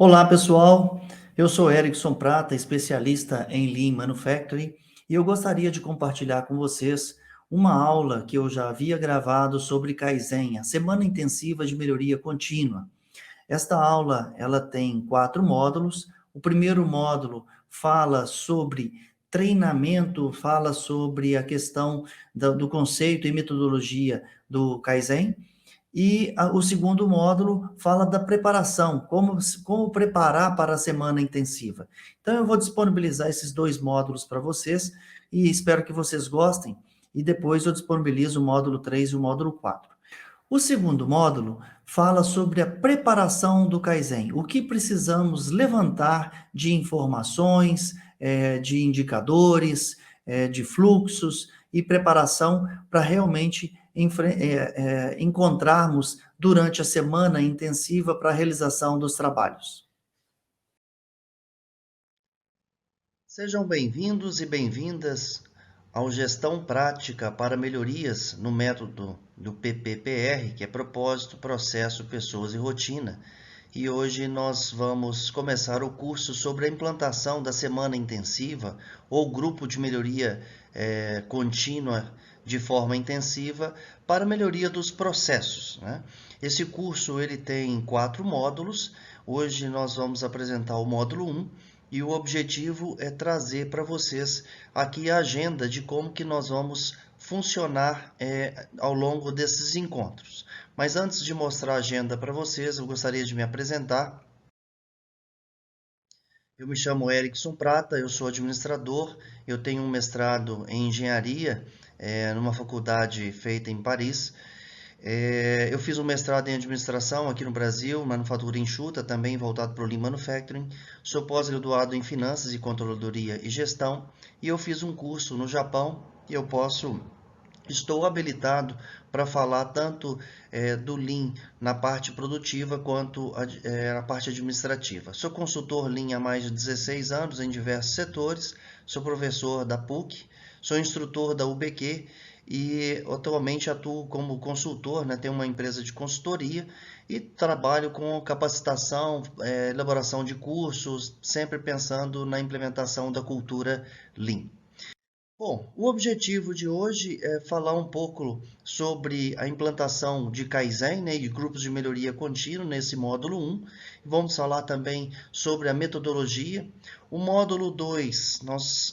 Olá, pessoal. Eu sou Erickson Prata, especialista em Lean Manufacturing, e eu gostaria de compartilhar com vocês uma aula que eu já havia gravado sobre Kaizen, a Semana Intensiva de Melhoria Contínua. Esta aula, ela tem 4 módulos. O primeiro módulo fala sobre treinamento, fala sobre a questão do conceito e metodologia do Kaizen. E o segundo módulo fala da preparação, como preparar para a semana intensiva. Então, eu vou disponibilizar esses 2 módulos para vocês e espero que vocês gostem. E depois eu disponibilizo o módulo 3 e o módulo 4. O segundo módulo fala sobre a preparação do Kaizen, o que precisamos levantar de informações, de indicadores, de fluxos e preparação para realmente encontrarmos durante a semana intensiva para a realização dos trabalhos. Sejam bem-vindos e bem-vindas ao Gestão Prática para Melhorias no método do PPPR, que é Propósito, Processo, Pessoas e Rotina. E hoje nós vamos começar o curso sobre a implantação da semana intensiva ou grupo de melhoria contínua de forma intensiva para melhoria dos processos, né? Esse curso ele tem 4 módulos. Hoje nós vamos apresentar o módulo 1 e o objetivo é trazer para vocês aqui a agenda de como que nós vamos funcionar ao longo desses encontros. Mas antes de mostrar a agenda para vocês, eu gostaria de me apresentar. Eu me chamo Erickson Prata, eu sou administrador, eu tenho um mestrado em engenharia numa faculdade feita em Paris. Eu fiz um mestrado em administração aqui no Brasil, manufatura enxuta, também voltado para o Lean Manufacturing. Sou pós-graduado em finanças e controladoria e gestão, e eu fiz um curso no Japão e estou habilitado para falar tanto do Lean na parte produtiva quanto na parte administrativa. Sou consultor Lean há mais de 16 anos em diversos setores, sou professor da PUC, sou instrutor da UBQ e atualmente atuo como consultor, né? Tenho uma empresa de consultoria e trabalho com capacitação, elaboração de cursos, sempre pensando na implementação da cultura Lean. Bom, o objetivo de hoje é falar um pouco sobre a implantação de Kaizen, né, de grupos de melhoria contínua nesse módulo 1. Vamos falar também sobre a metodologia. O módulo 2,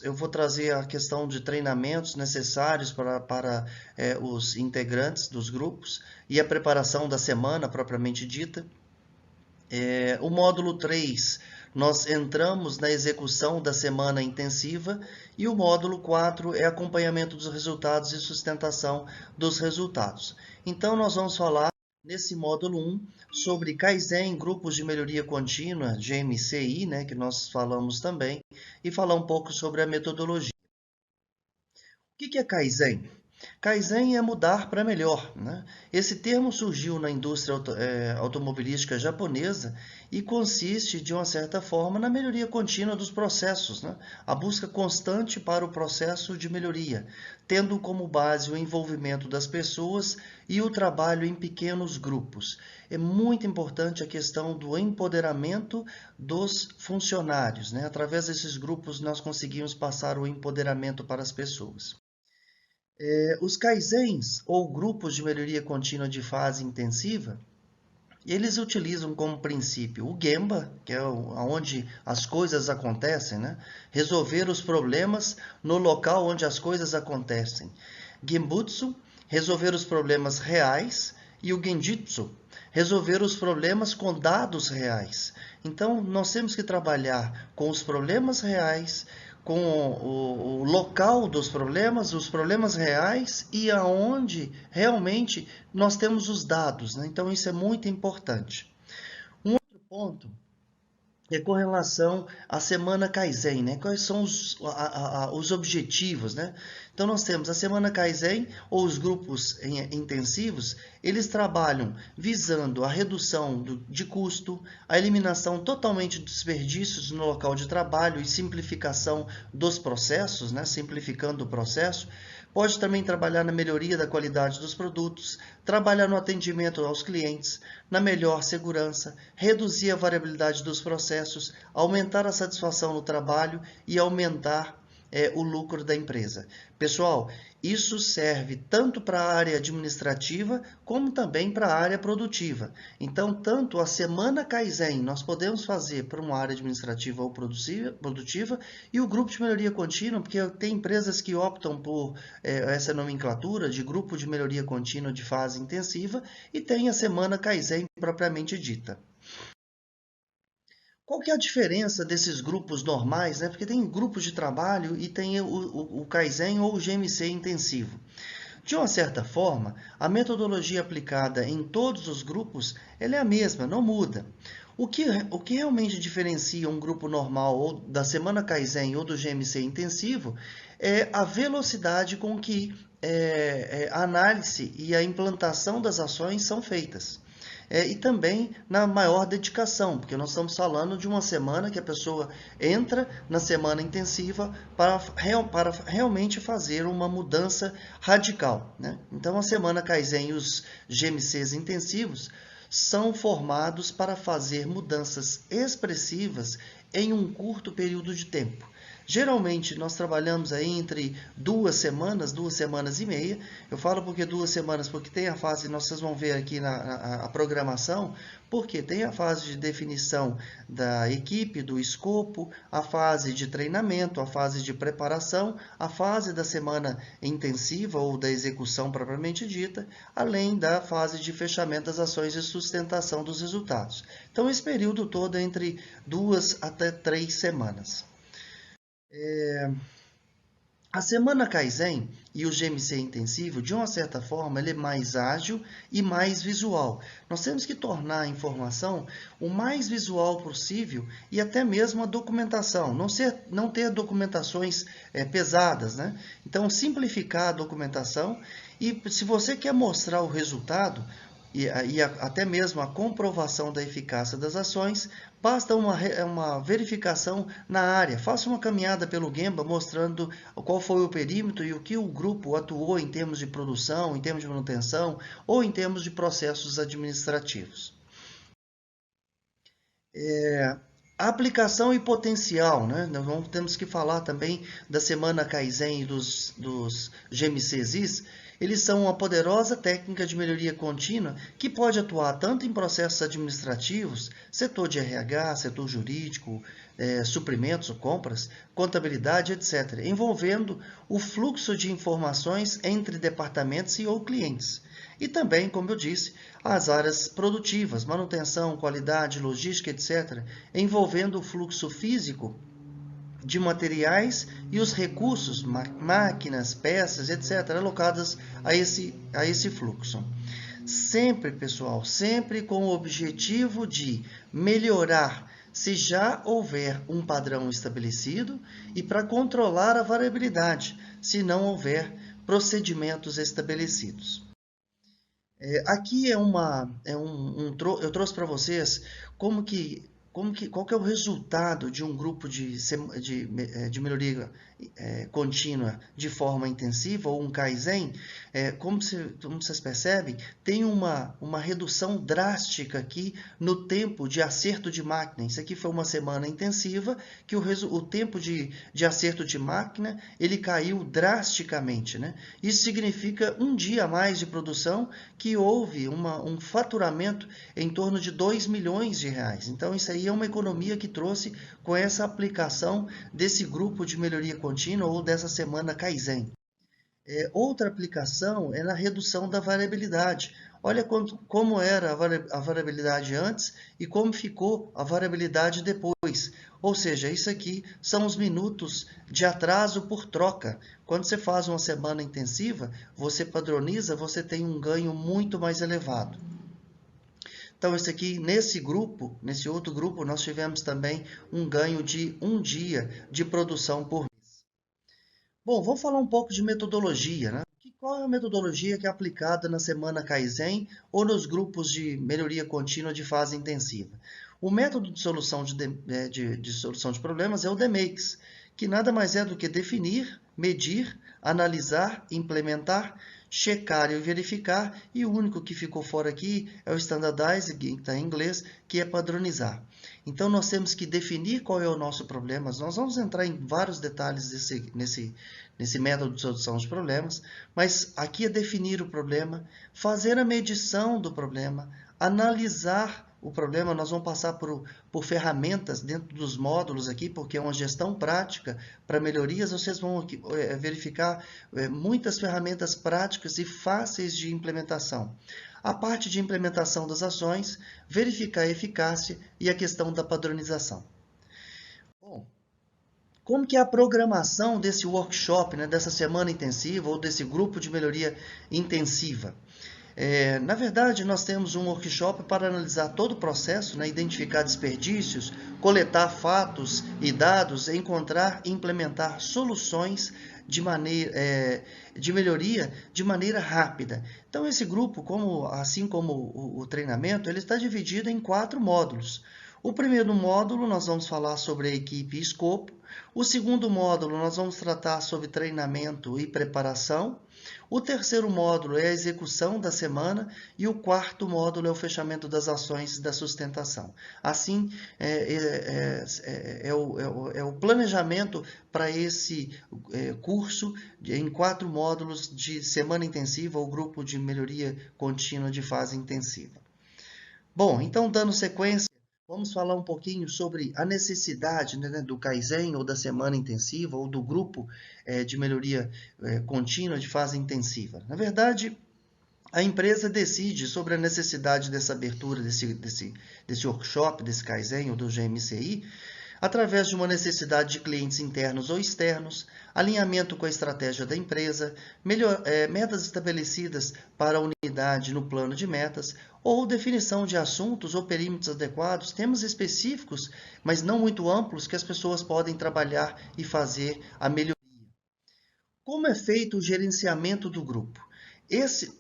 eu vou trazer a questão de treinamentos necessários para os integrantes dos grupos e a preparação da semana propriamente dita. O módulo 3, nós entramos na execução da semana intensiva e o módulo 4 é acompanhamento dos resultados e sustentação dos resultados. Então, nós vamos falar nesse módulo 1 sobre Kaizen, grupos de melhoria contínua, GMCI, né, que nós falamos também, e falar um pouco sobre a metodologia. O que é Kaizen? Kaizen é mudar para melhor, né? Esse termo surgiu na indústria automobilística japonesa e consiste, de uma certa forma, na melhoria contínua dos processos, né? A busca constante para o processo de melhoria, tendo como base o envolvimento das pessoas e o trabalho em pequenos grupos. É muito importante a questão do empoderamento dos funcionários, né? Através desses grupos nós conseguimos passar o empoderamento para as pessoas. Os Kaizens, ou grupos de melhoria contínua de fase intensiva, eles utilizam como princípio o Gemba, que é onde as coisas acontecem, né? Resolver os problemas no local onde as coisas acontecem. Genbutsu, resolver os problemas reais, e o Genjitsu, resolver os problemas com dados reais. Então, nós temos que trabalhar com os problemas reais, com o local dos problemas, os problemas reais e aonde realmente nós temos os dados, né? Então, isso é muito importante. Um outro ponto é com relação à semana Kaizen, né? Quais são os objetivos, né? Então, nós temos a semana Kaizen, ou os grupos intensivos, eles trabalham visando a redução de custo, a eliminação totalmente de desperdícios no local de trabalho e simplificação dos processos, né? Simplificando o processo, Pode também trabalhar na melhoria da qualidade dos produtos, trabalhar no atendimento aos clientes, na melhor segurança, reduzir a variabilidade dos processos, aumentar a satisfação no trabalho e aumentar o lucro da empresa. Pessoal, isso serve tanto para a área administrativa como também para a área produtiva. Então, tanto a semana Kaizen nós podemos fazer para uma área administrativa ou produtiva e o grupo de melhoria contínua, porque tem empresas que optam por essa nomenclatura de grupo de melhoria contínua de fase intensiva e tem a semana Kaizen propriamente dita. Qual que é a diferença desses grupos normais, né? Porque tem grupos de trabalho e tem o Kaizen ou o GMC intensivo. De uma certa forma, a metodologia aplicada em todos os grupos ela é a mesma, não muda. O que realmente diferencia um grupo normal ou da semana Kaizen ou do GMC intensivo é a velocidade com que a análise e a implantação das ações são feitas. E também na maior dedicação, porque nós estamos falando de uma semana que a pessoa entra na semana intensiva para realmente fazer uma mudança radical, né? Então, a semana Kaizen e os GMCs intensivos são formados para fazer mudanças expressivas em um curto período de tempo. Geralmente, nós trabalhamos aí entre 2 semanas e meia. Eu falo porque 2 semanas, porque tem a fase, vocês vão ver aqui a programação, porque tem a fase de definição da equipe, do escopo, a fase de treinamento, a fase de preparação, a fase da semana intensiva ou da execução propriamente dita, além da fase de fechamento das ações e sustentação dos resultados. Então, esse período todo é entre 2 até 3 semanas. A semana Kaizen e o GMC intensivo, de uma certa forma, ele é mais ágil e mais visual. Nós temos que tornar a informação o mais visual possível e até mesmo a documentação, não ter documentações pesadas, né? Então, simplificar a documentação e se você quer mostrar o resultado, e até mesmo a comprovação da eficácia das ações, basta uma verificação na área. Faça uma caminhada pelo Gemba mostrando qual foi o perímetro e o que o grupo atuou em termos de produção, em termos de manutenção ou em termos de processos administrativos. A aplicação e potencial, né? Nós temos que falar também da semana Kaizen e dos GMCs. Eles são uma poderosa técnica de melhoria contínua que pode atuar tanto em processos administrativos, setor de RH, setor jurídico, suprimentos ou compras, contabilidade, etc., envolvendo o fluxo de informações entre departamentos e ou clientes. E também, como eu disse, as áreas produtivas, manutenção, qualidade, logística, etc., envolvendo o fluxo físico de materiais e os recursos, máquinas, peças, etc., alocadas a esse fluxo. Sempre, pessoal, sempre com o objetivo de melhorar se já houver um padrão estabelecido e para controlar a variabilidade, se não houver procedimentos estabelecidos. Aqui eu trouxe para vocês qual que é o resultado de um grupo de melhoria contínua de forma intensiva, ou um Kaizen. Como vocês percebem, tem uma redução drástica aqui no tempo de acerto de máquina. Isso aqui foi uma semana intensiva, que o tempo de acerto de máquina ele caiu drasticamente, né? Isso significa um dia a mais de produção, que houve um faturamento em torno de 2 milhões de reais. Então, isso aí é uma economia que trouxe com essa aplicação desse grupo de melhoria contínua ou dessa semana Kaizen. Outra aplicação é na redução da variabilidade. Olha como era a variabilidade antes e como ficou a variabilidade depois. Ou seja, isso aqui são os minutos de atraso por troca. Quando você faz uma semana intensiva, você padroniza, você tem um ganho muito mais elevado. Então, esse aqui, nesse outro grupo, nós tivemos também um ganho de 1 dia de produção por mês. Bom, vamos falar um pouco de metodologia, né? Qual é a metodologia que é aplicada na semana Kaizen ou nos grupos de melhoria contínua de fase intensiva? O método de solução de problemas é o DMAICS, que nada mais é do que definir, medir, analisar, implementar, checar e verificar, e o único que ficou fora aqui é o standardize, que está em inglês, que é padronizar. Então, nós temos que definir qual é o nosso problema. Nós vamos entrar em vários detalhes nesse método de solução de problemas, mas aqui é definir o problema, fazer a medição do problema, analisar o problema. Nós vamos passar por ferramentas dentro dos módulos aqui, porque é uma gestão prática para melhorias. Vocês vão verificar muitas ferramentas práticas e fáceis de implementação. A parte de implementação das ações, verificar a eficácia e a questão da padronização. Bom, como que é a programação desse workshop, né, dessa semana intensiva ou desse grupo de melhoria intensiva? Na verdade, nós temos um workshop para analisar todo o processo, né, identificar desperdícios, coletar fatos e dados, encontrar e implementar soluções de melhoria de maneira rápida. Então, esse grupo, assim como o treinamento, ele está dividido em 4 módulos. O primeiro módulo, nós vamos falar sobre a equipe e escopo. O segundo módulo, nós vamos tratar sobre treinamento e preparação. O terceiro módulo é a execução da semana e o quarto módulo é o fechamento das ações da sustentação. Assim, é o planejamento para esse curso em 4 módulos de semana intensiva ou grupo de melhoria contínua de fase intensiva. Bom, então, dando sequência, vamos falar um pouquinho sobre a necessidade, né, do Kaizen ou da semana intensiva ou do grupo de melhoria contínua de fase intensiva. Na verdade, a empresa decide sobre a necessidade dessa abertura desse workshop, desse Kaizen ou do GMCI, através de uma necessidade de clientes internos ou externos, alinhamento com a estratégia da empresa, metas estabelecidas para a unidade no plano de metas, ou definição de assuntos ou perímetros adequados, temas específicos, mas não muito amplos, que as pessoas podem trabalhar e fazer a melhoria. Como é feito o gerenciamento do grupo?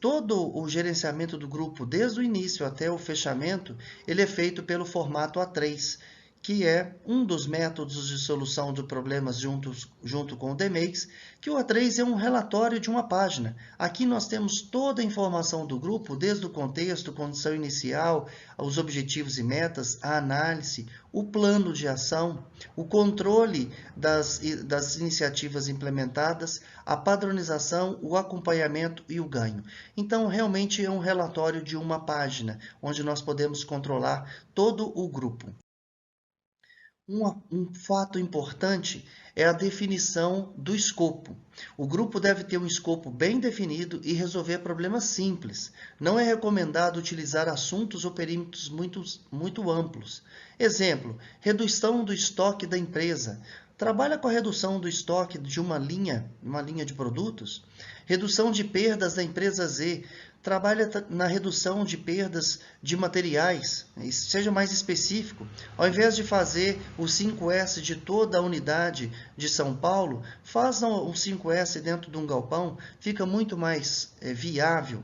Todo o gerenciamento do grupo, desde o início até o fechamento, ele é feito pelo formato A3, que é um dos métodos de solução de problemas junto com o DMAICS, que o A3 é um relatório de uma página. Aqui nós temos toda a informação do grupo, desde o contexto, condição inicial, os objetivos e metas, a análise, o plano de ação, o controle das iniciativas implementadas, a padronização, o acompanhamento e o ganho. Então, realmente é um relatório de uma página, onde nós podemos controlar todo o grupo. Um fato importante é a definição do escopo. O grupo deve ter um escopo bem definido e resolver problemas simples. Não é recomendado utilizar assuntos ou perímetros muito amplos. Exemplo, redução do estoque da empresa. Trabalha com a redução do estoque de uma linha de produtos. Redução de perdas da empresa Z. Trabalha na redução de perdas de materiais, seja mais específico. Ao invés de fazer o 5S de toda a unidade de São Paulo, faça um 5S dentro de um galpão, fica muito mais viável.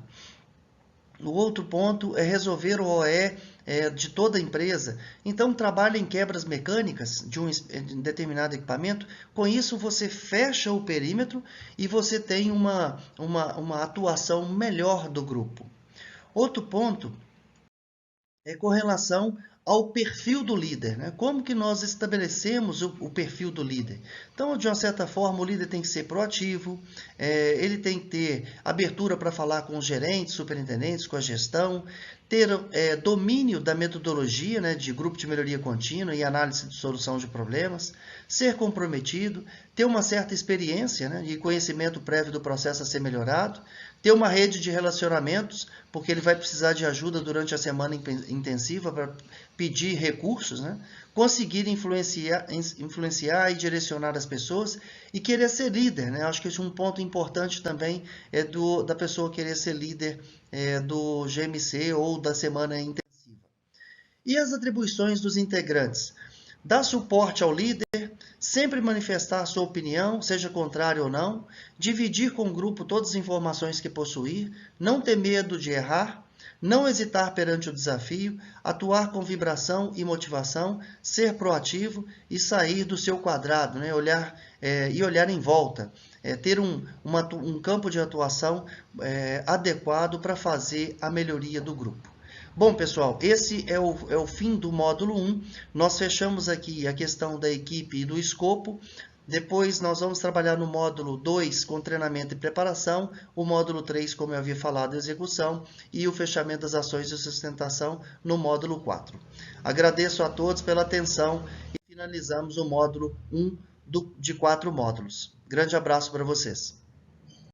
O outro ponto é resolver o OE de toda a empresa. Então, trabalhe em quebras mecânicas de um determinado equipamento. Com isso, você fecha o perímetro e você tem uma atuação melhor do grupo. Outro ponto é com relação ao perfil do líder, né? Como que nós estabelecemos o perfil do líder? Então, de uma certa forma, o líder tem que ser proativo, ele tem que ter abertura para falar com os gerentes, superintendentes, com a gestão, ter domínio da metodologia, né, de grupo de melhoria contínua e análise de solução de problemas, ser comprometido, ter uma certa experiência, né, e conhecimento prévio do processo a ser melhorado, ter uma rede de relacionamentos, porque ele vai precisar de ajuda durante a semana intensiva para pedir recursos, né? Conseguir influenciar e direcionar as pessoas e querer ser líder, né? Acho que esse é um ponto importante também da pessoa querer ser líder do GMC ou da semana intensiva. E as atribuições dos integrantes? Dar suporte ao líder, sempre manifestar a sua opinião, seja contrário ou não, dividir com o grupo todas as informações que possuir, não ter medo de errar, Não hesitar perante o desafio, atuar com vibração e motivação, ser proativo e sair do seu quadrado, né? Olhar em volta, ter um campo de atuação adequado para fazer a melhoria do grupo. Bom, pessoal, esse é o fim do módulo 1. Nós fechamos aqui a questão da equipe e do escopo. Depois nós vamos trabalhar no módulo 2 com treinamento e preparação, o módulo 3, como eu havia falado, execução, e o fechamento das ações de sustentação no módulo 4. Agradeço a todos pela atenção e finalizamos o módulo 1 de 4 módulos. Grande abraço para vocês.